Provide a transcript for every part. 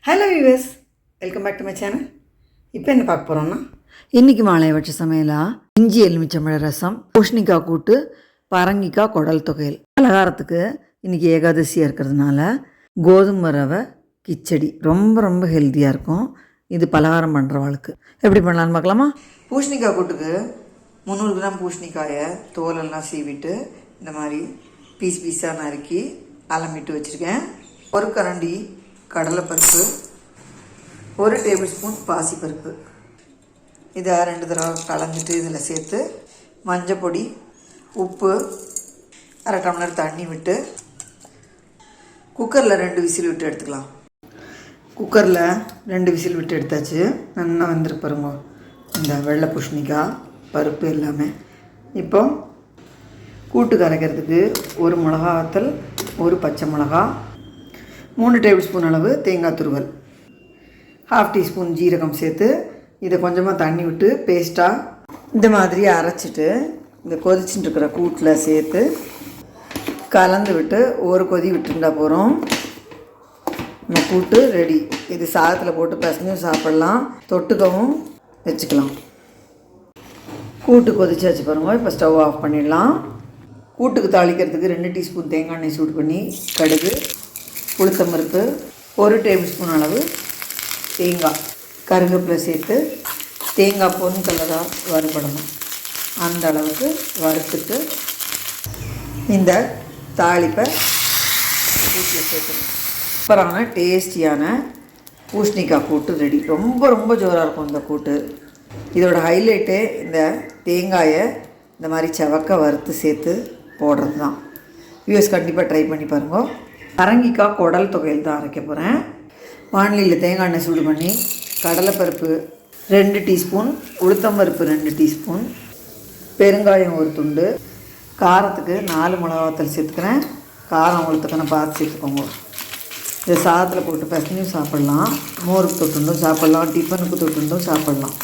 Hello viewers, welcome back to my channel. இப்போ என்ன பார்க்க போகிறோம்னா, இன்றைக்கி மாலை வச்ச சமையலாக இஞ்சி எலுமிச்சம்பழ ரசம், பூசணிக்காய் கூட்டு, பரங்கிக்காய் குடல் தொகையல். பலகாரத்துக்கு இன்றைக்கி ஏகாதசியாக இருக்கிறதுனால கோதுமை ரவை கிச்சடி ரொம்ப ரொம்ப ஹெல்த்தியாக இருக்கும். இது பலகாரம் பண்ணுறவாளுக்கு எப்படி பண்ணலான்னு பார்க்கலாமா? பூசணிக்காய் கூட்டுக்கு 300 கிராம் பூசணிக்காயை தோலெல்லாம் சீவிட்டு இந்த மாதிரி பீஸாக நறுக்கி அலம்பிட்டு வச்சுருக்கேன். ஒரு கரண்டி கடலைப்பருப்பு, 1 டேபிள் ஸ்பூன் பாசிப்பருப்பு, இதை 2 தடவை கலந்துட்டு இதில் சேர்த்து மஞ்சள் பொடி, உப்பு, 1/2 டம்ளர் தண்ணி விட்டு குக்கரில் 2 விசில் விட்டு எடுத்துக்கலாம். குக்கரில் 2 விசில் விட்டு எடுத்தாச்சு. நல்லா வந்துருக்கு பாருங்க இந்த வெள்ளை பூசணிக்காய் பருப்பு எல்லாமே. இப்போ கூட்டு கரைக்கிறதுக்கு 1 மிளகா வத்தல், 1 பச்சை மிளகா, 3 டேபிள் ஸ்பூன் அளவு தேங்காய் துருவல், 1/2 டீஸ்பூன் ஜீரகம் சேர்த்து இதை கொஞ்சமாக தண்ணி விட்டு பேஸ்ட்டாக இந்த மாதிரி அரைச்சிட்டு இந்த கொதிச்சுட்டு இருக்கிற கூட்டில் சேர்த்து கலந்து விட்டு ஒரு கொதி விட்டுருந்தா போகிறோம். நம்ம கூட்டு ரெடி. இது சாதத்தில் போட்டு பசங்களும் சாப்பிட்லாம், தொட்டுக்கவும் வச்சுக்கலாம். கூட்டு கொதிச்சாச்சு பாருங்க. இப்போ ஸ்டவ் ஆஃப் பண்ணிடலாம். கூட்டுக்கு தாளிக்கிறதுக்கு 2 டீஸ்பூன் தேங்காய் எண்ணெய் சூடு பண்ணி கடுகு, உளுத்தம்பருப்பு, 1 டேபிள் ஸ்பூன் அளவு தேங்காய், கருவேப்பிலை சேர்த்து தேங்காய் பொன் கலராக வறுபடணும். அந்த அளவுக்கு வறுத்துட்டு இந்த தாளிப்பை கூட்டில் சேர்த்துணும். சூப்பரான டேஸ்டியான பூசணிக்காய் கூட்டு ரெடி. ரொம்ப ரொம்ப ஜோராக இருக்கும் இந்த கூட்டு. இதோட ஹைலைட்டே இந்த தேங்காயை இந்த மாதிரி செவக்க வறுத்து சேர்த்து போடுறது தான். வியூவர்ஸ் கண்டிப்பாக ட்ரை பண்ணி பாருங்க. பரங்கிக்காய் குடல் தொகையில் தான் அரைக்க போகிறேன். வானிலையில் தேங்காய் எண்ணெய் சூடு பண்ணி கடலைப்பருப்பு 2 டீஸ்பூன், உளுத்தம்பருப்பு 2 டீஸ்பூன், பெருங்காயம் 1 துண்டு, காரத்துக்கு 4 மிளகா வத்தல் சேர்த்துக்கிறேன். காரம் உளுத்துக்கன பார்த்து சேர்த்துக்கோங்க. இதை சாதத்தில் போட்டு பசங்களும் சாப்பிட்லாம், மோருக்கு தொட்டுண்டும் சாப்பிட்லாம், டிஃபனுக்கு தொட்டுண்டும் சாப்பிட்லாம்.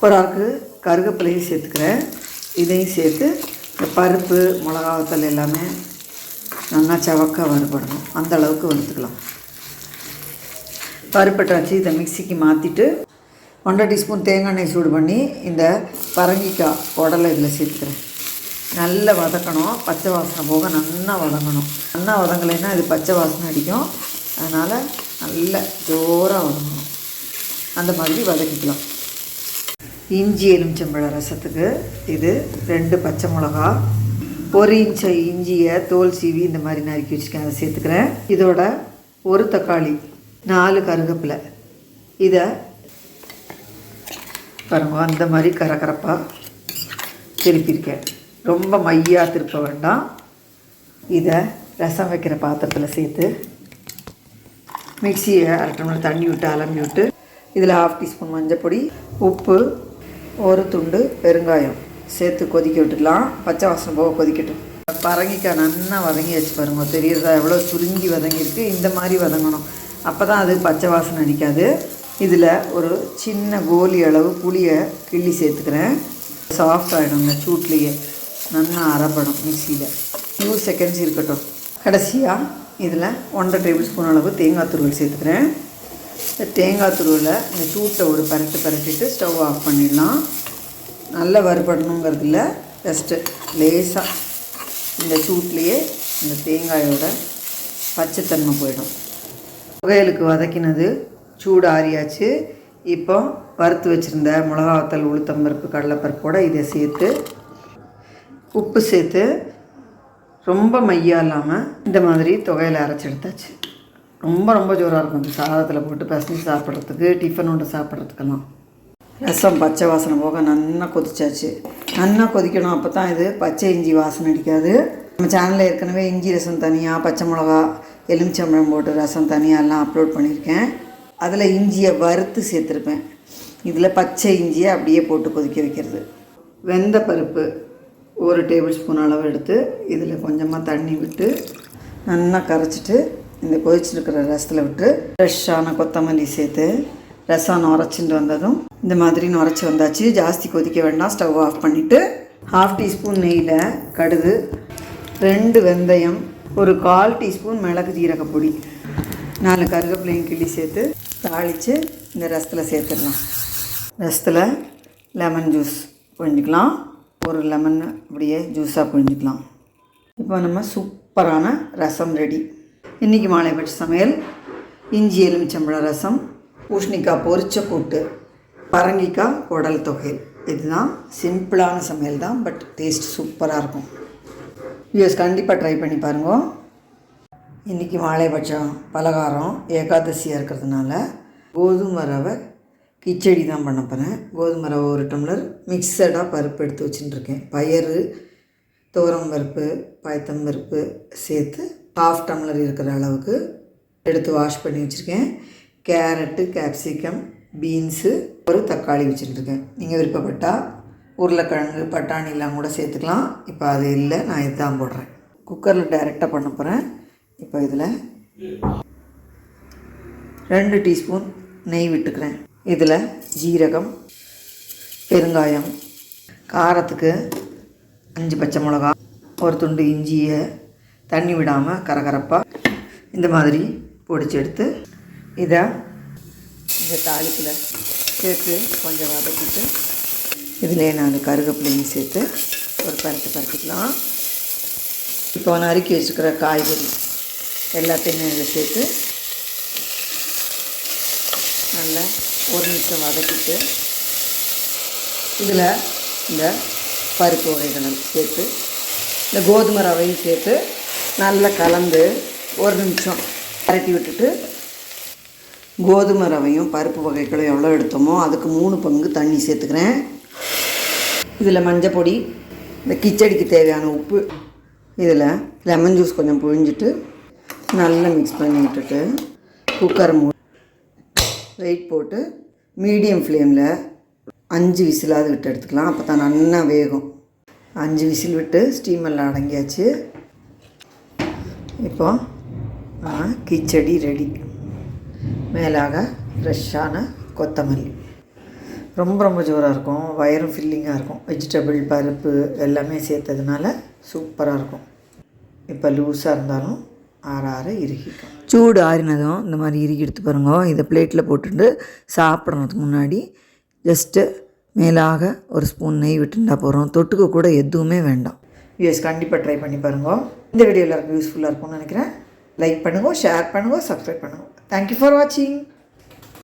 ஒரு ஆளுக்கு கருவேப்பிலையும் சேர்த்துக்கிறேன். இதையும் சேர்த்து இந்த பருப்பு மிளகா வத்தல் எல்லாமே நல்லா செவக்க வறுபடணும். அந்த அளவுக்கு வறுத்துக்கலாம். வறுப்பட்டாச்சு. இதை மிக்சிக்கு மாற்றிட்டு 1/2 டீஸ்பூன் தேங்காய் எண்ணெய் சூடு பண்ணி இந்த பரங்கிக்காய் உடலை இதில் சேர்த்துக்கிறேன். நல்லா வதக்கணும். பச்சை வாசனை போக நல்லா வதங்கணும். நல்லா வதங்கலைன்னா இது பச்சை வாசனை அடிக்கும். அதனால் நல்லா ஜோராக வதங்கணும். அந்த மாதிரி வதக்கிக்கலாம். இஞ்சி எலுமிச்சம்பழ ரசத்துக்கு இது 2 பச்சை மிளகா, 1 இன்ச்சு இஞ்சியை தோல் சீவி இந்த மாதிரி நறுக்கி வச்சுருக்கேன், அதை சேர்த்துக்கிறேன். இதோட 1 தக்காளி, 4 கருவேப்பிலை, இதை பாருங்க அந்த மாதிரி கரகரப்பாக திருப்பியிருக்கேன். ரொம்ப மையாக திருப்ப வேண்டாம். இதை ரசம் வைக்கிற பாத்திரத்தில் சேர்த்து மிக்சியை 1/2 டம்ளர் தண்ணி விட்டு அலம்பி விட்டு இதில் 1/2 டீஸ்பூன் மஞ்சள் பொடி, உப்பு, 1 துண்டு பெருங்காயம் சேர்த்து கொதிக்க விட்டுக்கலாம். பச்சை வாசனை போக கொதிக்கட்டும். பரங்கிக்காய் நல்லா வதங்கி வச்சு பாருங்க. தெரியுறதா எவ்வளோ சுருங்கி வதங்கியிருக்கு. இந்த மாதிரி வதங்கணும். அப்போ தான் அது பச்சை வாசனை அடிக்காது. இதில் ஒரு சின்ன கோலி அளவு புளியை கிள்ளி சேர்த்துக்கிறேன். சாஃப்ட் ஆகிடும். இந்த சூட்லேயே நல்லா அரைப்படும் மிக்சியில். 2 செகண்ட்ஸ் இருக்கட்டும். கடைசியாக இதில் 1/2 டேபிள் ஸ்பூன் அளவு தேங்காய் துருவல் சேர்த்துக்கிறேன். இந்த தேங்காய் துருவலை இந்த சூட்டை ஒரு பரட்டிட்டு ஸ்டவ் ஆஃப் பண்ணிடலாம். நல்லா வறுபடணுங்கிறதுல ஜஸ்ட்டு லேசாக இந்த சூட்லேயே இந்த தேங்காயோட பச்சைத்தன்மை போயிடும். புகையலுக்கு வதக்கினது சூடு ஆறியாச்சு. இப்போ வறுத்து வச்சுருந்த மிளகா வத்தல், உளுத்தம்பருப்பு, கடலைப்பருப்போடு இதை சேர்த்து உப்பு சேர்த்து ரொம்ப மையாக இல்லாமல் இந்த மாதிரி தொகையில் அரைச்சி எடுத்தாச்சு. ரொம்ப ரொம்ப ஜோராக இருக்கும். இந்த சாதத்தில் போட்டு பசங்க சாப்பிட்றதுக்கு, டிஃபன் ஒன்று சாப்பிட்றதுக்கெல்லாம். ரசம் பச்சை வாசனை போக நல்லா கொதிச்சாச்சு. நல்லா கொதிக்கணும். அப்போ தான் இது பச்சை இஞ்சி வாசனை அடிக்காது. நம்ம சேனலில் ஏற்கனவே இஞ்சி ரசம் தனியாக, பச்சை மிளகா, எலுமிச்சம்பழம் போட்டு ரசம் தனியாக எல்லாம் அப்லோட் பண்ணியிருக்கேன். அதில் இஞ்சியை வறுத்து சேர்த்துருப்பேன். இதில் பச்சை இஞ்சியை அப்படியே போட்டு கொதிக்க வைக்கிறது. வெந்த பருப்பு 1 டேபிள் ஸ்பூன் அளவு எடுத்து இதில் கொஞ்சமாக தண்ணி விட்டு நல்லா கரைச்சிட்டு இந்த கொதிச்சுருக்கிற ரசத்தில் விட்டு ஃப்ரெஷ்ஷான கொத்தமல்லி சேர்த்து ரசம் நுரைச்சிட்டு வந்ததும் இந்த மாதிரி நுரைச்சி வந்தாச்சு. ஜாஸ்தி கொதிக்க வேண்டாம். ஸ்டவ் ஆஃப் பண்ணிவிட்டு 1/2 டீஸ்பூன் நெய்யில் கடுகு, 2 வெந்தயம், ஒரு 1/4 டீஸ்பூன் மிளகு ஜீரகப்பொடி, 4 கருவேப்பிலையும் கிள்ளி சேர்த்து தாளித்து இந்த ரசத்தில் சேர்த்துடலாம். ரசத்தில் லெமன் ஜூஸ் புழிஞ்சிக்கலாம். ஒரு லெமன் அப்படியே ஜூஸாக புழிஞ்சிக்கலாம். இப்போ நம்ம சூப்பரான ரசம் ரெடி. இன்றைக்கி மாலைபட்ச சமையல் இஞ்சி எலுமிச்சம்பழம் ரசம், பூசணிக்காய் பொரிச்ச கூட்டு, பரங்கிக்காய் குடல் தொகையல். இதுதான் சிம்பிளான சமையல் தான், பட் டேஸ்ட் சூப்பராக இருக்கும். வியூஸ் கண்டிப்பாக ட்ரை பண்ணி பாருங்க. இன்றைக்கி மாலைபட்சம் பலகாரம் ஏகாதசியாக இருக்கிறதுனால கோதுமை ரவை கிச்சடி தான் பண்ண போகிறேன். கோதுமை ரவை 1 டம்ளர் மிக்சடாக பருப்பு எடுத்து வச்சுட்டுருக்கேன். பயறு, துவரம் பருப்பு, பயத்தம் பருப்பு சேர்த்து 1/2 டம்ளர் இருக்கிற அளவுக்கு எடுத்து வாஷ் பண்ணி வச்சுருக்கேன். கேரட்டு, கேப்சிகம், பீன்ஸு, ஒரு தக்காளி வச்சுட்டுருக்கேன். நீங்கள் விருப்பப்பட்டால் உருளைக்கிழங்கு, பட்டாணிலாம் கூட சேர்த்துக்கலாம். இப்போ அது இல்லை, நான் இதுதான் போடுறேன். குக்கரில் டைரெக்டாக பண்ண போகிறேன். இப்போ இதில் 2 டீஸ்பூன் நெய் விட்டுக்கிறேன். இதில் ஜீரகம், பெருங்காயம், காரத்துக்கு 5 பச்சை மிளகா, ஒரு துண்டு இஞ்சியை தண்ணி விடாமல் கரகரப்பாக இந்த மாதிரி பொடிச்சு எடுத்து இதை இந்த தாளிப்பில் சேர்த்து கொஞ்சம் வதக்கிட்டு இதிலே 4 கருவேப்பிலையும் சேர்த்து ஒரு பரட்டிக்கலாம். இப்போ நறுக்கி வச்சுக்கிற காய்கறி எல்லாத்தையுமே இதில் சேர்த்து நல்லா 1 நிமிஷம் வதக்கிட்டு இதில் இந்த பருப்பு வகைகளை சேர்த்து இந்த கோதுமை ரவையும் சேர்த்து நல்லா கலந்து 1 நிமிஷம் பரட்டி விட்டுட்டு, கோதுமை ரவையும் பருப்பு வகைகளும் எவ்வளோ எடுத்தோமோ அதுக்கு 3 பங்கு தண்ணி சேர்த்துக்கிறேன். இதில் மஞ்சள் பொடி, இந்த கிச்சடிக்கு தேவையான உப்பு, இதில் லெமன் ஜூஸ் கொஞ்சம் புழிஞ்சிட்டு நல்லா மிக்ஸ் பண்ணி விட்டுட்டு குக்கர் வெயிட் போட்டு மீடியம் ஃப்ளேமில் 5 விசிலாவது விட்டு எடுத்துக்கலாம். அப்போ தான் நல்லா வேகும். 5 விசில் விட்டு ஸ்டீமெல்லாம் அடங்கியாச்சு. இப்போ கிச்சடி ரெடி. மேலாக ஃப்ரெஷ்ஷான கொத்தமல்லி. ரொம்ப ஜோராக இருக்கும், வயரும் ஃபில்லிங்காக இருக்கும். வெஜிடபிள், பருப்பு எல்லாமே சேர்த்ததுனால சூப்பராக இருக்கும். இப்போ லூஸாக இருந்தாலும் ஆற இறுகிக்கும். சூடு ஆறினதும் இந்த மாதிரி இறுகி எடுத்து பாருங்க. இதை பிளேட்டில் போட்டுட்டு சாப்பிட்றதுக்கு முன்னாடி ஜஸ்ட்டு மேலாக ஒரு ஸ்பூன் நெய் விட்டுருந்தா போகிறோம். தொட்டுக்க கூட எதுவுமே வேண்டாம். கண்டிப்பாக ட்ரை பண்ணி பாருங்க. இந்த வீடியோ எல்லாருக்கும் யூஸ்ஃபுல்லாக இருக்கும்னு நினைக்கிறேன். லைக் பண்ணுங்க, ஷேர் பண்ணுங்க, சப்ஸ்கிரைப் பண்ணுங்க. தேங்க்யூ ஃபார் வாட்சிங்.